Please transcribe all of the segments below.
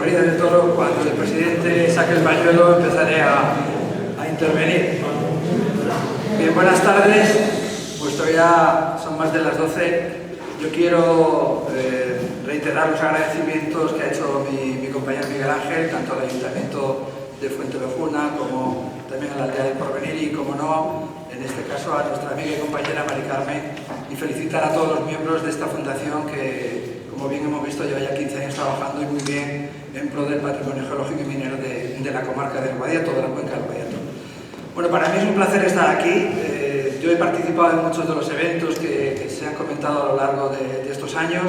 corrida de toro, cuando el presidente saque el pañuelo empezaré a intervenir. Bien, buenas tardes, puesto ya son más de las 12, yo quiero reiterar los agradecimientos que ha hecho mi compañero Miguel Ángel, tanto al Ayuntamiento de Fuenteovejuna como también a la Aldea del Porvenir y, como no, en este caso a nuestra amiga y compañera Mari Carmen, y felicitar a todos los miembros de esta fundación que, como bien hemos visto, lleva ya 15 años trabajando y muy bien en pro del patrimonio geológico y minero de la comarca del Guadiato, de la cuenca del Guadiato. Bueno, para mí es un placer estar aquí. Yo he participado en muchos de los eventos que se han comentado a lo largo de estos años.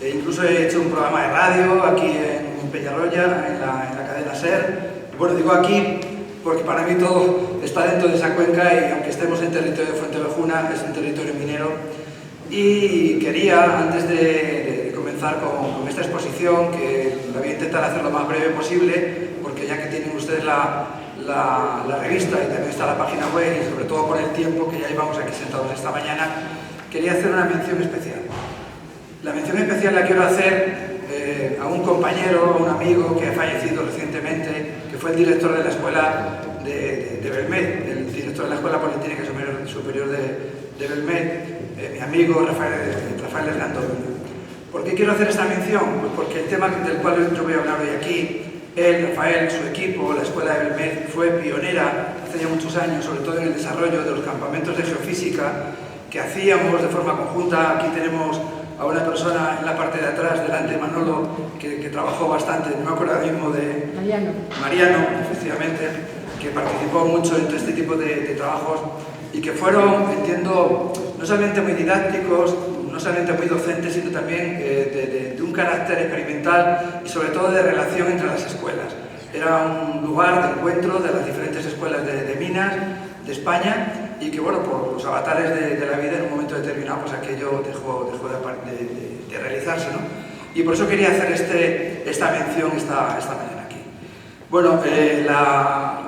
Incluso he hecho un programa de radio aquí en Peñarroya, en la cadena SER. Y bueno, digo aquí porque para mí todo está dentro de esa cuenca y aunque estemos en territorio de Fuenteovejuna, es un territorio minero. Y quería, antes de comenzar con esta exposición, que la voy a intentar hacer lo más breve posible, porque ya que tienen ustedes la revista y también está la página web, y sobre todo por el tiempo que ya llevamos aquí sentados esta mañana, quería hacer una mención especial. La mención especial la quiero hacer a un compañero, a un amigo que ha fallecido recientemente, que fue el director de la escuela de Belmed, el director de la Escuela Politécnica Superior de Belmed, mi amigo Rafael Hernando. ¿Por qué quiero hacer esta mención? Pues porque el tema del cual yo voy a hablar hoy aquí, él, Rafael, su equipo, la Escuela de Belmed, fue pionera hace ya muchos años, sobre todo en el desarrollo de los campamentos de geofísica que hacíamos de forma conjunta. Aquí tenemos a una persona en la parte de atrás, delante, Manolo, que trabajó bastante, no me acuerdo ahora mismo de... Mariano, efectivamente, que participó mucho en todo este tipo de trabajos y que fueron, entiendo, no solamente muy didácticos, no solamente muy docentes, sino también de un carácter experimental y sobre todo de relación entre las escuelas. Era un lugar de encuentro de las diferentes escuelas de minas de España y que, bueno, por los avatares de la vida en un momento determinado, pues aquello dejó de realizarse, ¿no? Y por eso quería hacer esta mención esta mañana aquí. Bueno,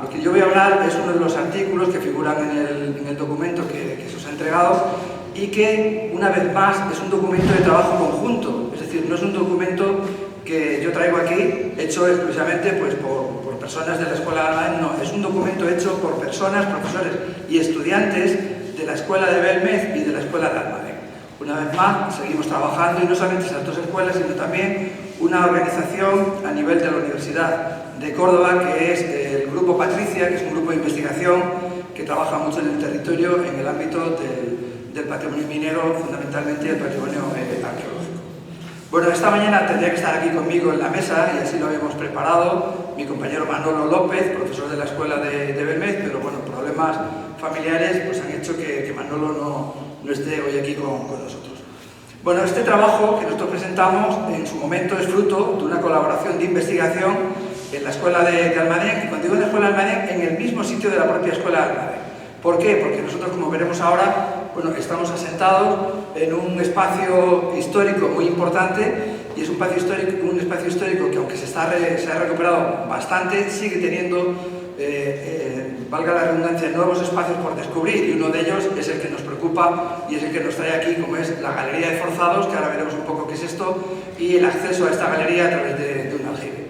lo que yo voy a hablar es uno de los artículos que figuran en el documento que se os ha entregado, y que, una vez más, es un documento de trabajo conjunto, es decir, no es un documento que yo traigo aquí hecho exclusivamente pues, por personas de la Escuela de Almadén, no, es un documento hecho por personas, profesores y estudiantes de la Escuela de Belmed y de la Escuela de Almadén. Una vez más, seguimos trabajando, y no solamente esas dos escuelas, sino también una organización a nivel de la Universidad de Córdoba, que es el Grupo Patricia, que es un grupo de investigación que trabaja mucho en el territorio en el ámbito del patrimonio minero, fundamentalmente el patrimonio arqueológico. Bueno, esta mañana tendría que estar aquí conmigo en la mesa, y así lo habíamos preparado, mi compañero Manolo López, profesor de la Escuela de Belmed, pero bueno, problemas familiares pues han hecho que Manolo no esté hoy aquí con nosotros. Bueno, este trabajo que nosotros presentamos en su momento es fruto de una colaboración de investigación en la Escuela de Almadén, y cuando digo en la Escuela de Almadén, en el mismo sitio de la propia Escuela de Almadén. ¿Por qué? Porque nosotros, como veremos ahora, bueno, estamos asentados en un espacio histórico muy importante, y es un espacio histórico que, aunque se ha recuperado bastante, sigue teniendo, valga la redundancia, nuevos espacios por descubrir, y uno de ellos es el que nos preocupa y es el que nos trae aquí, como es la Galería de Forzados, que ahora veremos un poco qué es esto, y el acceso a esta galería a través de un aljibe.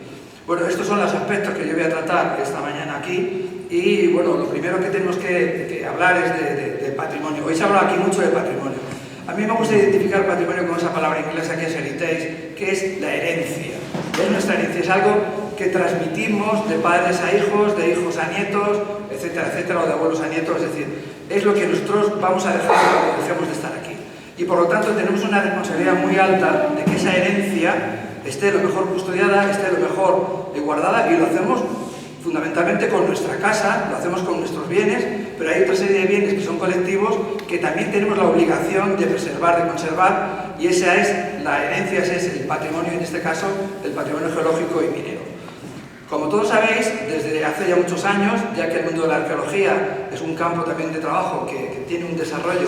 Bueno, estos son los aspectos que yo voy a tratar esta mañana aquí. Y bueno, lo primero que tenemos que hablar es de patrimonio. Hoy se habla aquí mucho de patrimonio. A mí me gusta identificar patrimonio con esa palabra inglesa que es heritage, que es la herencia. Es nuestra herencia, es algo que transmitimos de padres a hijos, de hijos a nietos, etcétera, etcétera, o de abuelos a nietos. Es decir, es lo que nosotros vamos a dejar cuando dejemos de estar aquí. Y por lo tanto tenemos una responsabilidad muy alta de que esa herencia esté lo mejor custodiada, esté lo mejor guardada, y lo hacemos fundamentalmente con nuestra casa, lo hacemos con nuestros bienes, pero hay otra serie de bienes que son colectivos que también tenemos la obligación de preservar, de conservar, y esa es la herencia, ese es el patrimonio, en este caso, el patrimonio geológico y minero. Como todos sabéis, desde hace ya muchos años, ya que el mundo de la arqueología es un campo también de trabajo que tiene un desarrollo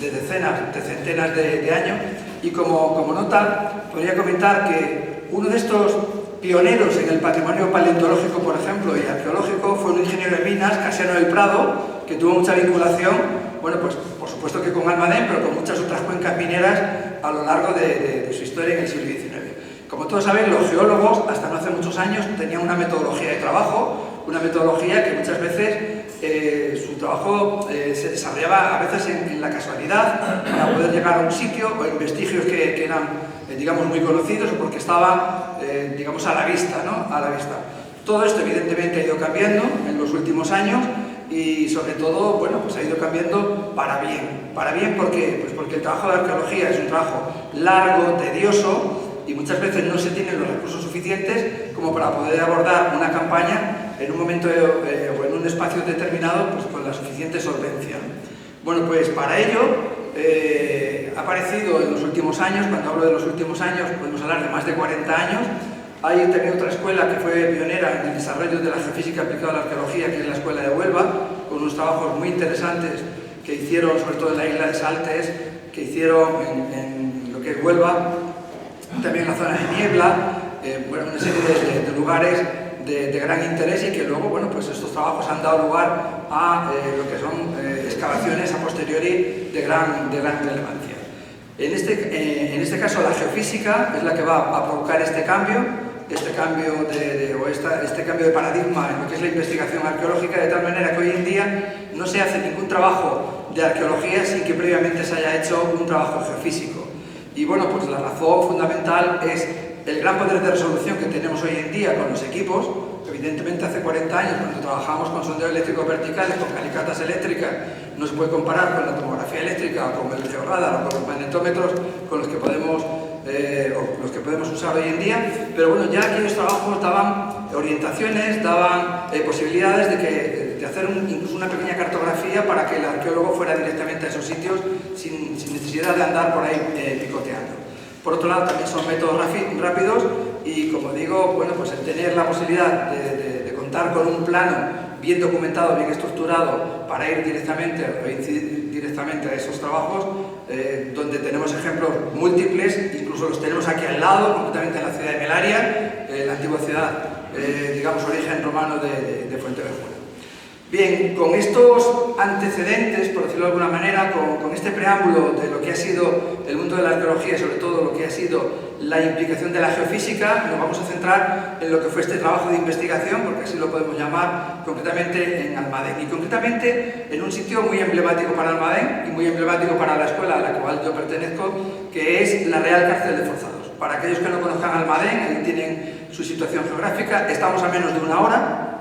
de decenas, de centenas de años, y como nota, podría comentar que uno de estos pioneros en el patrimonio paleontológico, por ejemplo, y arqueológico, fue un ingeniero de minas, Casiano del Prado, que tuvo mucha vinculación, bueno, pues por supuesto que con Almadén, pero con muchas otras cuencas mineras a lo largo de su historia en el siglo XIX. Como todos saben, los geólogos, hasta no hace muchos últimos años tenían una metodología de trabajo, una metodología que muchas veces su trabajo se desarrollaba a veces en la casualidad para poder llegar a un sitio o en vestigios que eran, digamos, muy conocidos o porque estaban, digamos, a la vista, ¿no? A la vista. Todo esto evidentemente ha ido cambiando en los últimos años y sobre todo, bueno, pues ha ido cambiando para bien. ¿Para bien por qué? Pues porque el trabajo de arqueología es un trabajo largo, tedioso y muchas veces no se tienen los recursos suficientes como para poder abordar una campaña en un momento o en un espacio determinado pues con la suficiente solvencia. Bueno, pues para ello ha aparecido en los últimos años, cuando hablo de los últimos años podemos hablar de más de 40 años. Hay también otra escuela que fue pionera en el desarrollo de la geofísica aplicada a la arqueología, que es la Escuela de Huelva, con unos trabajos muy interesantes que hicieron, sobre todo en la isla de Saltes, que hicieron en lo que es Huelva, también en la zona de Niebla, bueno, una serie de lugares de gran interés y que luego, bueno, pues estos trabajos han dado lugar a lo que son excavaciones a posteriori de gran relevancia. En este caso la geofísica es la que va a provocar este cambio de paradigma en lo que es la investigación arqueológica, de tal manera que hoy en día no se hace ningún trabajo de arqueología sin que previamente se haya hecho un trabajo geofísico. Y bueno, pues la razón fundamental es el gran poder de resolución que tenemos hoy en día con los equipos. Evidentemente hace 40 años, cuando trabajamos con sondeos eléctricos verticales, con calicatas eléctricas, no se puede comparar con la tomografía eléctrica o con el georradar o con los magnetómetros con los que podemos usar hoy en día, pero bueno, ya aquellos trabajos daban orientaciones, daban posibilidades de hacer incluso una pequeña cartografía para que el arqueólogo fuera directamente a esos sitios sin necesidad de andar por ahí picoteando. Por otro lado, también son métodos rápidos y, como digo, bueno, pues el tener la posibilidad de contar con un plano bien documentado, bien estructurado, para ir directamente o incidir directamente a esos trabajos, donde tenemos ejemplos múltiples, incluso los tenemos aquí al lado, concretamente en la ciudad de Melaria, la antigua ciudad, digamos, origen romano de Fuenteventura. Bien, con estos antecedentes, por decirlo de alguna manera, con este preámbulo de lo que ha sido el mundo de la arqueología y sobre todo lo que ha sido la implicación de la geofísica, nos vamos a centrar en lo que fue este trabajo de investigación, porque así lo podemos llamar, concretamente en Almadén, y concretamente en un sitio muy emblemático para Almadén y muy emblemático para la escuela a la cual yo pertenezco, que es la Real Cárcel de Forzados. Para aquellos que no conozcan Almadén, ahí tienen su situación geográfica, estamos a menos de una hora,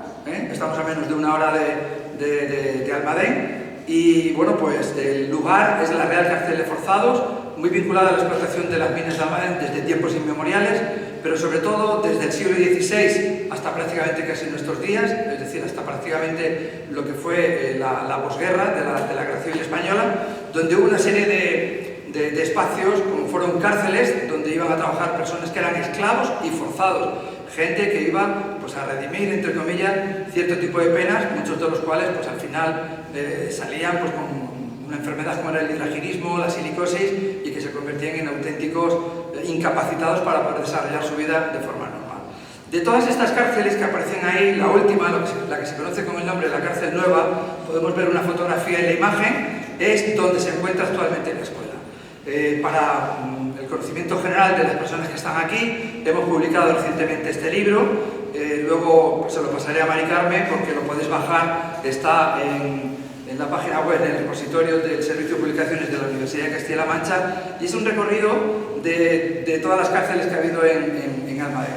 estamos a menos de una hora de Almadén, y bueno, pues el lugar es la Real Cárcel de Forzados, muy vinculada a la explotación de las minas de Almadén desde tiempos inmemoriales, pero sobre todo desde el siglo XVI hasta prácticamente casi nuestros días, es decir, hasta prácticamente lo que fue la posguerra de la Guerra Civil Española, donde hubo una serie de espacios, como fueron cárceles, donde iban a trabajar personas que eran esclavos y forzados, gente que iba pues, a redimir, entre comillas, cierto tipo de penas, muchos de los cuales pues, al final salían pues, con una enfermedad como era el hidraginismo, la silicosis, y que se convertían en auténticos incapacitados para poder desarrollar su vida de forma normal. De todas estas cárceles que aparecen ahí, la última, la que se conoce con el nombre de la Cárcel Nueva, podemos ver una fotografía en la imagen, es donde se encuentra actualmente la escuela. Para el conocimiento general de las personas que están aquí, hemos publicado recientemente este libro, luego pues, se lo pasaré a Mari Carmen porque lo podéis bajar, está en la página web del repositorio del Servicio de Publicaciones de la Universidad de Castilla-La Mancha, y es un recorrido de todas las cárceles que ha habido en Almadén.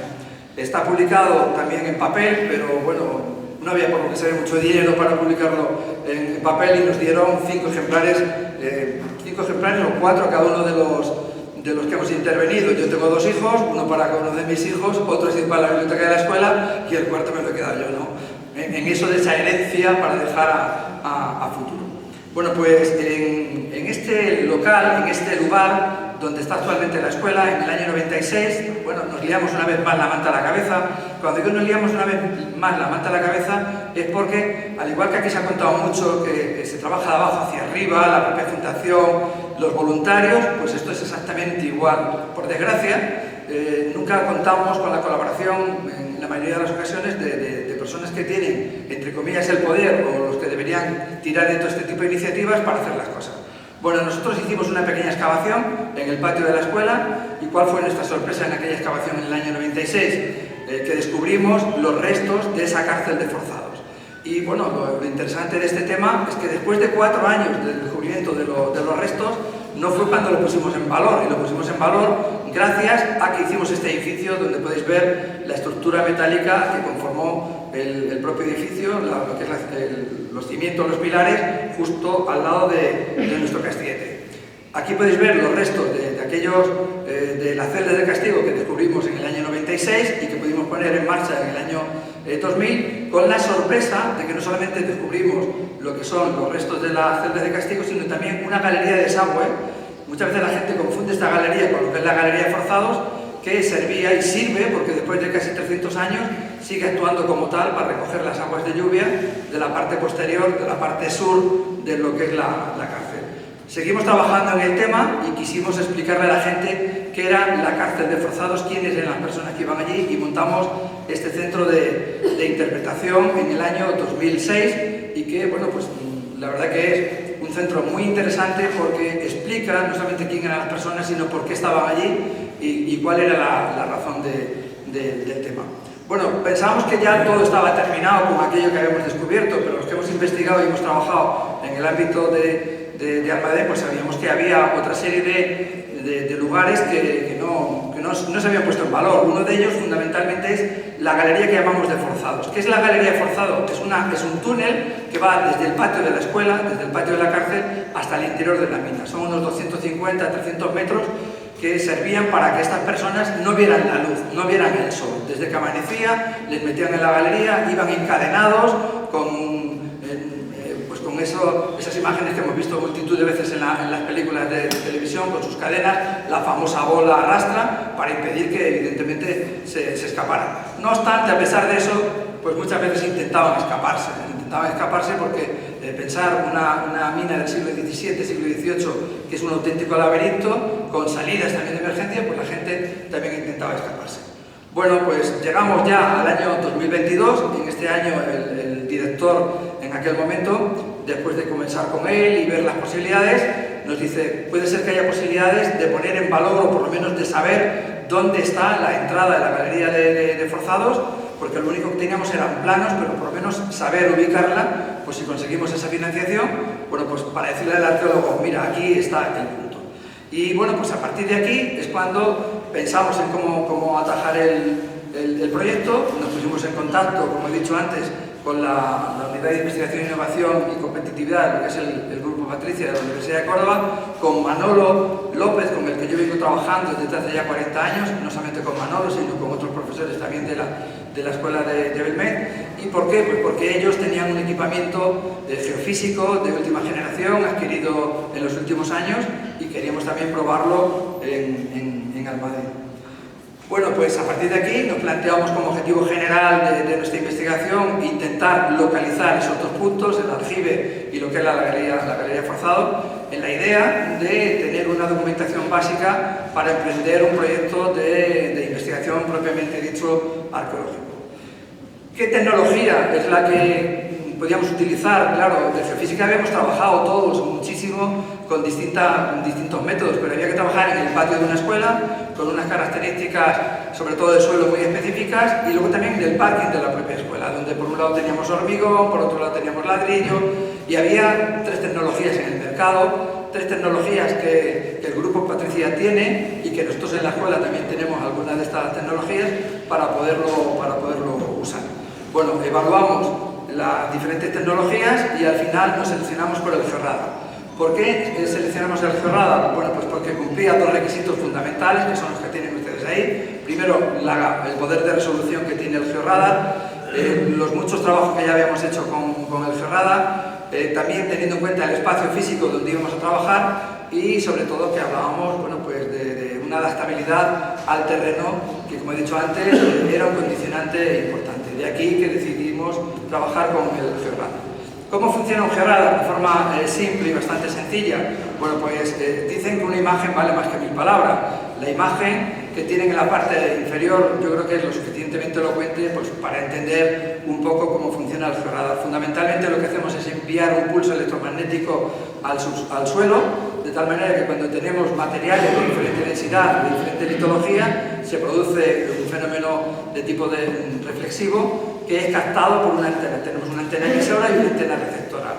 Está publicado también en papel, pero bueno, no había por lo que se ve mucho dinero para publicarlo en papel y nos dieron 5 ejemplares o 4 a cada uno de los que hemos intervenido. Yo tengo 2 hijos, uno para cada uno de mis hijos, otro es para la biblioteca de la escuela y el cuarto me lo he quedado yo, ¿no? En eso de esa herencia para dejar a futuro. Bueno, pues en este local, en este lugar donde está actualmente la escuela, en el año 96, bueno, nos liamos una vez más la manta a la cabeza. Cuando digo nos liamos una vez más la manta a la cabeza es porque, al igual que aquí se ha contado mucho que se trabaja de abajo hacia arriba, la propia fundación, los voluntarios, pues esto es exactamente igual. Por desgracia, nunca contamos con la colaboración, en la mayoría de las ocasiones, de personas que tienen, entre comillas, el poder o los que deberían tirar de todo este tipo de iniciativas para hacer las cosas. Bueno, nosotros hicimos una pequeña excavación en el patio de la escuela, y ¿cuál fue nuestra sorpresa en aquella excavación en el año 96? que descubrimos los restos de esa cárcel de forzados. Y bueno, lo interesante de este tema es que después de 4 años del descubrimiento de los restos, no fue cuando lo pusimos en valor, y lo pusimos en valor gracias a que hicimos este edificio donde podéis ver la estructura metálica que conformó el propio edificio, lo que es los cimientos, los pilares, justo al lado de nuestro castillete. Aquí podéis ver los restos de aquellos de las celdas de castigo que descubrimos en el año 96 y que pudimos poner en marcha en el año 2000, con la sorpresa de que no solamente descubrimos lo que son los restos de las celdas de castigo, sino también una galería de desagüe. Muchas veces la gente confunde esta galería con lo que es la galería de forzados, que servía y sirve, porque después de casi 300 años sigue actuando como tal para recoger las aguas de lluvia de la parte posterior, de la parte sur de lo que es la cárcel. Seguimos trabajando en el tema y quisimos explicarle a la gente qué era la cárcel de forzados, quiénes eran las personas que iban allí, y montamos este centro de interpretación en el año 2006 y que, bueno, pues la verdad que es un centro muy interesante porque explica no solamente quién eran las personas, sino por qué estaban allí y cuál era la razón del tema. Bueno, pensábamos que ya todo estaba terminado con aquello que habíamos descubierto, pero los que hemos investigado y hemos trabajado en el ámbito de Almadén, pues sabíamos que había otra serie de lugares que no se habían puesto en valor. Uno de ellos fundamentalmente es la galería que llamamos de forzados. ¿Qué es la galería de forzados? Es un túnel que va desde el patio de la escuela, desde el patio de la cárcel, hasta el interior de la mina. Son unos 250, 300 metros que servían para que estas personas no vieran la luz, no vieran el sol. Desde que amanecía, les metían en la galería, iban encadenados con esas imágenes que hemos visto multitud de veces en las películas de televisión, con sus cadenas, la famosa bola arrastra, para impedir que evidentemente se escaparan. No obstante, a pesar de eso, pues muchas veces intentaban escaparse porque pensar una mina del siglo XVII, siglo XVIII, que es un auténtico laberinto, con salidas también de emergencia, pues la gente también intentaba escaparse. Bueno, pues llegamos ya al año 2022, y en este año el director en aquel momento, después de comenzar con él y ver las posibilidades, nos dice, puede ser que haya posibilidades de poner en valor, o por lo menos de saber dónde está la entrada de la galería de forzados, porque lo único que teníamos eran planos, pero por lo menos saber ubicarla, pues si conseguimos esa financiación, bueno, pues para decirle al arqueólogo, mira, aquí está el punto. Y bueno, pues a partir de aquí es cuando pensamos en cómo atajar el proyecto. Nos pusimos en contacto, como he dicho antes, con la Unidad de Investigación, Innovación y Competitividad, lo que es el Grupo Patricia de la Universidad de Córdoba, con Manolo López, con el que yo vengo trabajando desde hace ya 40 años, no solamente con Manolo, sino con otros profesores también de la Escuela de Belmet. ¿Y por qué? Pues porque ellos tenían un equipamiento geofísico de última generación, adquirido en los últimos años, y queríamos también probarlo en Almadén. Bueno, pues a partir de aquí nos planteamos como objetivo general de nuestra investigación intentar localizar esos dos puntos, el aljibe y lo que es la galería forzado, en la idea de tener una documentación básica para emprender un proyecto de investigación propiamente dicho arqueológico. ¿Qué tecnología es la que podíamos utilizar? Claro, de geofísica habíamos trabajado todos muchísimo con distintos métodos, pero había que trabajar en el patio de una escuela con unas características, sobre todo de suelo, muy específicas, y luego también del parking de la propia escuela, donde por un lado teníamos hormigón, por otro lado teníamos ladrillo, y había 3 tecnologías en el mercado, 3 tecnologías que el Grupo Patricia tiene y que nosotros en la escuela también tenemos algunas de estas tecnologías para poderlo usar. Bueno, evaluamos las diferentes tecnologías y al final nos seleccionamos por el georradar. ¿Por qué seleccionamos el georradar? Bueno, pues porque cumplía 2 requisitos fundamentales, que son los que tienen ustedes ahí. Primero, el poder de resolución que tiene el georradar, los muchos trabajos que ya habíamos hecho con el georradar, también teniendo en cuenta el espacio físico donde íbamos a trabajar y sobre todo que hablábamos, bueno, pues de una adaptabilidad al terreno que, como he dicho antes, era un condicionante importante. De aquí que decidimos trabajar con el georradar. ¿Cómo funciona un georradar? De forma simple y bastante sencilla. Bueno, pues dicen que una imagen vale más que 1000 palabras. La imagen que tienen en la parte inferior yo creo que es lo suficientemente elocuente pues, para entender un poco cómo funciona el georradar. Fundamentalmente lo que hacemos es enviar un pulso electromagnético al suelo, de tal manera que cuando tenemos materiales de diferente densidad, de diferente litología, se produce un fenómeno de tipo reflexivo que es captado por una antena. Tenemos una antena emisora y una antena receptora.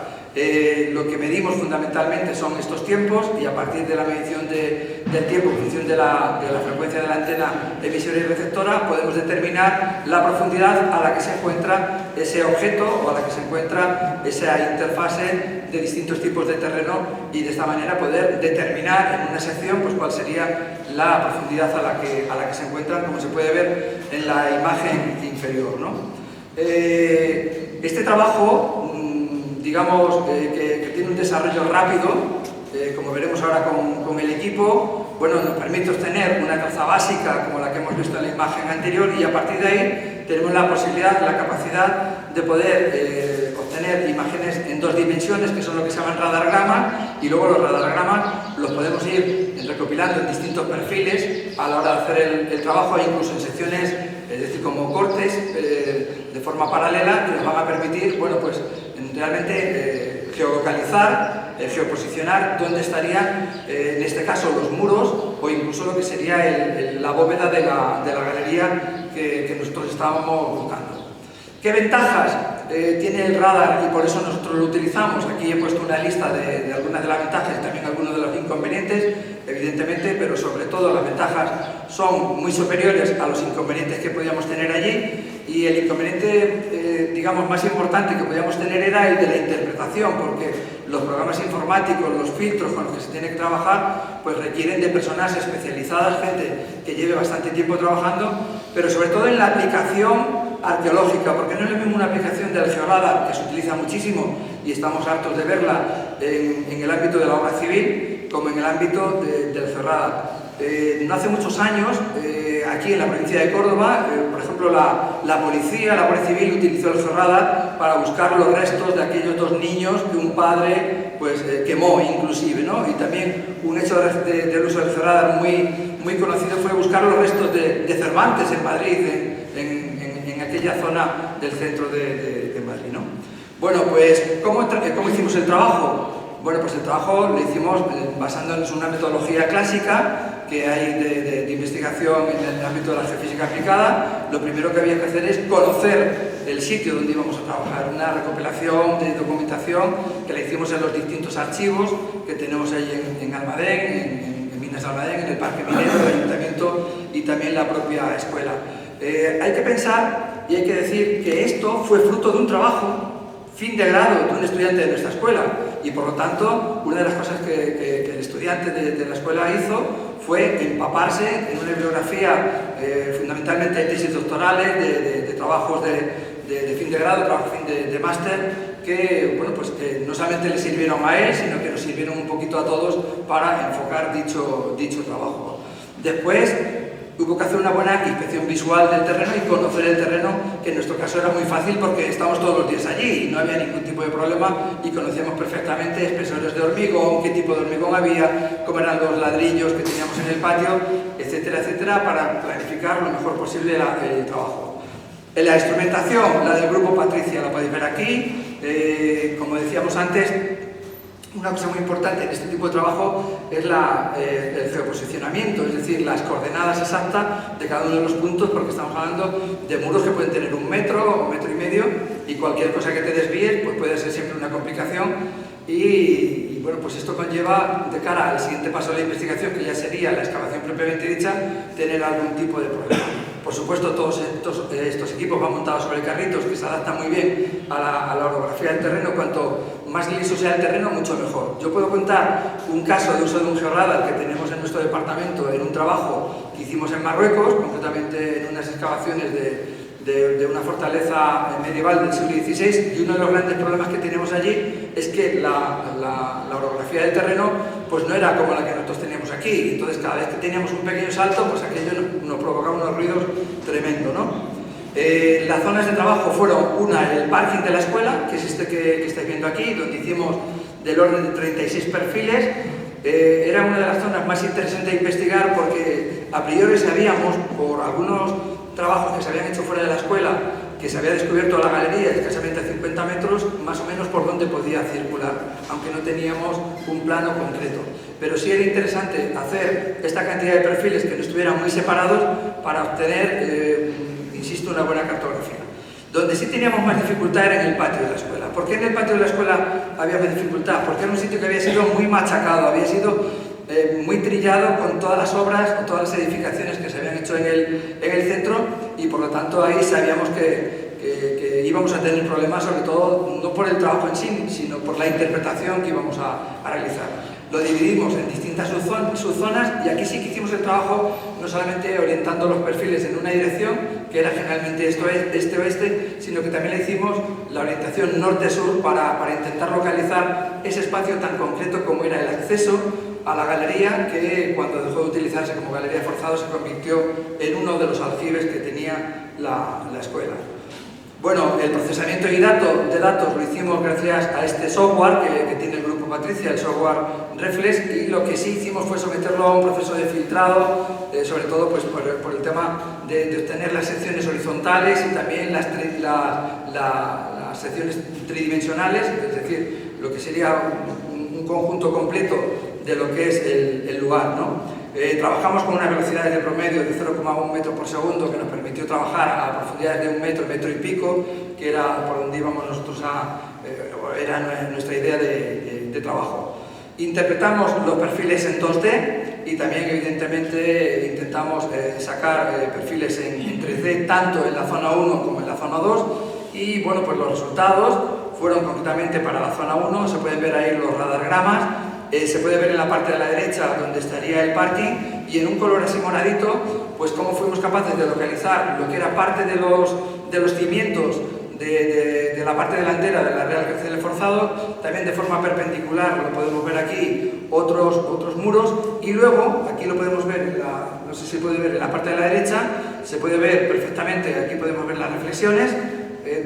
Lo que medimos fundamentalmente son estos tiempos y a partir de la medición del tiempo en función de la frecuencia de la antena emisora y receptora podemos determinar la profundidad a la que se encuentra ese objeto o a la que se encuentra esa interfase de distintos tipos de terreno y de esta manera poder determinar en una sección pues, cuál sería la profundidad a la que se encuentran, como se puede ver en la imagen inferior, ¿no? Este trabajo, digamos, que tiene un desarrollo rápido, como veremos ahora con el equipo, bueno, nos permite obtener una traza básica como la que hemos visto en la imagen anterior y a partir de ahí tenemos la posibilidad, la capacidad de poder obtener imágenes en 2 dimensiones, que son lo que se llaman radargramas, y luego los radargramas los podemos ir recopilando en distintos perfiles a la hora de hacer el trabajo e incluso en secciones, es decir, como cortes de forma paralela que nos van a permitir, bueno, pues realmente geolocalizar, geoposicionar dónde estarían, en este caso, los muros o incluso lo que sería la bóveda de la galería que nosotros estábamos buscando. ¿Qué ventajas tiene el radar y por eso nosotros lo utilizamos? Aquí he puesto una lista de algunas de las ventajas y también algunos de los inconvenientes, evidentemente, pero sobre todo las ventajas son muy superiores a los inconvenientes que podíamos tener allí y el inconveniente, digamos, más importante que podíamos tener era el de la interpretación, porque los programas informáticos, los filtros con los que se tiene que trabajar, pues requieren de personas especializadas, gente que lleve bastante tiempo trabajando, pero sobre todo en la aplicación arqueológica, porque no es lo mismo una aplicación del georradar, que se utiliza muchísimo y estamos hartos de verla en el ámbito de la obra civil, como en el ámbito del georradar. No hace muchos años, aquí en la provincia de Córdoba, por ejemplo, la policía, la Guardia Civil utilizó el georradar para buscar los restos de aquellos 2 niños que un padre pues, quemó inclusive, ¿no? Y también un hecho del uso del georradar muy conocido fue buscar los restos de Cervantes en Madrid, en aquella zona del centro de Madrid, ¿no? Bueno, pues, ¿cómo hicimos el trabajo? Bueno, pues el trabajo lo hicimos basándonos en una metodología clásica que hay de investigación en el ámbito de la geofísica aplicada. Lo primero que había que hacer es conocer el sitio donde íbamos a trabajar, una recopilación de documentación que la hicimos en los distintos archivos que tenemos ahí en Almadén, en Minas de Almadén, en el Parque Minero, el Ayuntamiento y también la propia escuela. Hay que pensar y hay que decir que esto fue fruto de un trabajo fin de grado de un estudiante de nuestra escuela y por lo tanto una de las cosas que el estudiante de la escuela hizo fue empaparse en una bibliografía fundamentalmente de tesis doctorales, de trabajos de fin de grado, trabajos de máster que, bueno, pues, no solamente le sirvieron a él sino que nos sirvieron un poquito a todos para enfocar dicho trabajo. Después hubo que hacer una buena inspección visual del terreno y conocer el terreno, que en nuestro caso era muy fácil porque estábamos todos los días allí y no había ningún tipo de problema y conocíamos perfectamente espesores de hormigón, qué tipo de hormigón había, cómo eran los ladrillos que teníamos en el patio, etcétera, etcétera, para planificar lo mejor posible el trabajo. En la instrumentación, la del grupo Patricia, la podéis ver aquí. Como decíamos antes, una cosa muy importante en este tipo de trabajo es el geoposicionamiento, es decir, las coordenadas exactas de cada uno de los puntos, porque estamos hablando de muros que pueden tener 1 metro o 1,5 metros y cualquier cosa que te desvíes pues puede ser siempre una complicación y bueno, pues esto conlleva de cara al siguiente paso de la investigación, que ya sería la excavación propiamente dicha, tener algún tipo de problema. Por supuesto, todos estos equipos van montados sobre carritos que se adaptan muy bien a la orografía del terreno. Cuanto más liso sea el terreno, mucho mejor. Yo puedo contar un caso de uso de un georradar que tenemos en nuestro departamento en un trabajo que hicimos en Marruecos, concretamente en unas excavaciones de una fortaleza medieval del siglo XVI, y uno de los grandes problemas que tenemos allí es que la orografía del terreno pues no era como la que nosotros teníamos aquí, entonces cada vez que teníamos un pequeño salto pues aquello nos provocaba unos ruidos tremendos, ¿no? Las zonas de trabajo fueron una, el parking de la escuela, que es este que estáis viendo aquí, donde hicimos del orden de 36 perfiles. Era una de las zonas más interesantes de investigar porque a priori sabíamos por algunos trabajos que se habían hecho fuera de la escuela que se había descubierto la galería escasamente a 50 metros más o menos por dónde podía circular, aunque no teníamos un plano concreto. Pero sí era interesante hacer esta cantidad de perfiles que no estuvieran muy separados para obtener, insisto, una buena cartografía. Donde sí teníamos más dificultad era en el patio de la escuela. ¿Por qué en el patio de la escuela había más dificultad? Porque era un sitio que había sido muy machacado, había sido muy trillado con todas las obras o todas las edificaciones que se habían hecho en el centro, y por lo tanto ahí sabíamos que íbamos a tener problemas, sobre todo no por el trabajo en sí, sino por la interpretación que íbamos a realizar. Lo dividimos en distintas subzonas, y aquí sí que hicimos el trabajo no solamente orientando los perfiles en una dirección, que era generalmente este-oeste, sino que también le hicimos la orientación norte-sur para intentar localizar ese espacio tan concreto como era el acceso a la galería, que cuando dejó de utilizarse como galería forzado se convirtió en uno de los aljibes que tenía la escuela. Bueno, el procesamiento de datos lo hicimos gracias a este software que tiene el Grupo Patricia, el software Reflex, y lo que sí hicimos fue someterlo a un proceso de filtrado, sobre todo pues, por el tema de obtener las secciones horizontales y también las secciones tridimensionales, es decir, lo que sería un conjunto completo de lo que es el lugar, ¿no? Trabajamos con unas velocidades de promedio de 0,1 metro por segundo, que nos permitió trabajar a profundidades de 1 metro, metro y pico, que era por donde íbamos nosotros era nuestra idea de trabajo. Interpretamos los perfiles en 2D y también evidentemente intentamos sacar perfiles en 3D tanto en la zona 1 como en la zona 2, y bueno, pues los resultados fueron concretamente para la zona 1, se pueden ver ahí los radargramas. Se puede ver en la parte de la derecha donde estaría el parking, y en un color así moradito, pues cómo fuimos capaces de localizar lo que era parte de los cimientos de la parte delantera de la Real Cárcel de Forzado, también de forma perpendicular, lo podemos ver aquí, otros muros, y luego, aquí lo podemos ver, no sé si se puede ver en la parte de la derecha, se puede ver perfectamente, aquí podemos ver las reflexiones,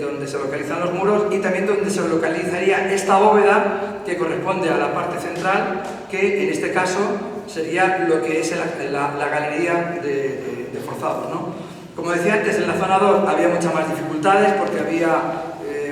donde se localizan los muros, y también donde se localizaría esta bóveda que corresponde a la parte central, que en este caso sería lo que es la galería de Forzados, ¿no? Como decía antes, en la zona 2 había muchas más dificultades porque había,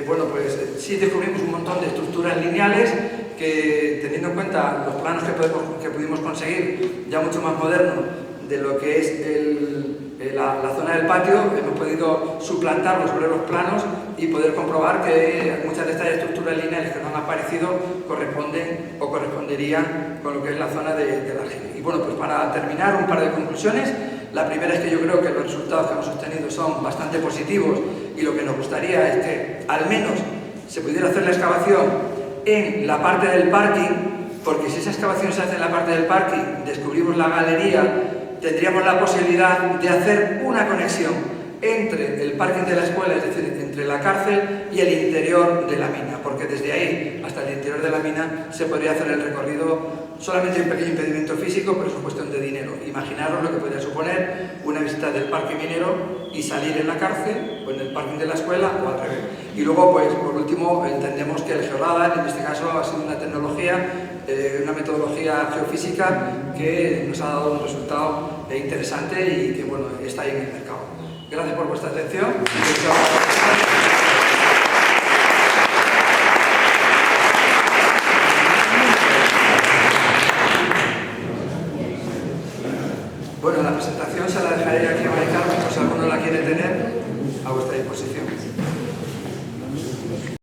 bueno, pues sí descubrimos un montón de estructuras lineales que, teniendo en cuenta los planos que pudimos conseguir, ya mucho más modernos de lo que es la zona del patio, hemos podido suplantarlo sobre los planos y poder comprobar que muchas de estas estructuras lineales que nos han aparecido corresponden o corresponderían con lo que es la zona del aljibe. Y bueno, pues para terminar, un par de conclusiones. La primera es que yo creo que los resultados que hemos obtenido son bastante positivos, y lo que nos gustaría es que al menos se pudiera hacer la excavación en la parte del parking, porque si esa excavación se hace en la parte del parking, descubrimos la galería, tendríamos la posibilidad de hacer una conexión entre el parking de la escuela, es decir, entre la cárcel y el interior de la mina, porque desde ahí hasta el interior de la mina se podría hacer el recorrido. Solamente un pequeño impedimento físico, pero es cuestión de dinero. Imaginaros lo que podría suponer una visita del parque minero y salir en la cárcel o en el parking de la escuela, o al revés. Y luego, pues por último, entendemos que el georadar en este caso ha sido una tecnología, una metodología geofísica que nos ha dado un resultado interesante y que bueno, está ahí en el mercado. Gracias por vuestra atención.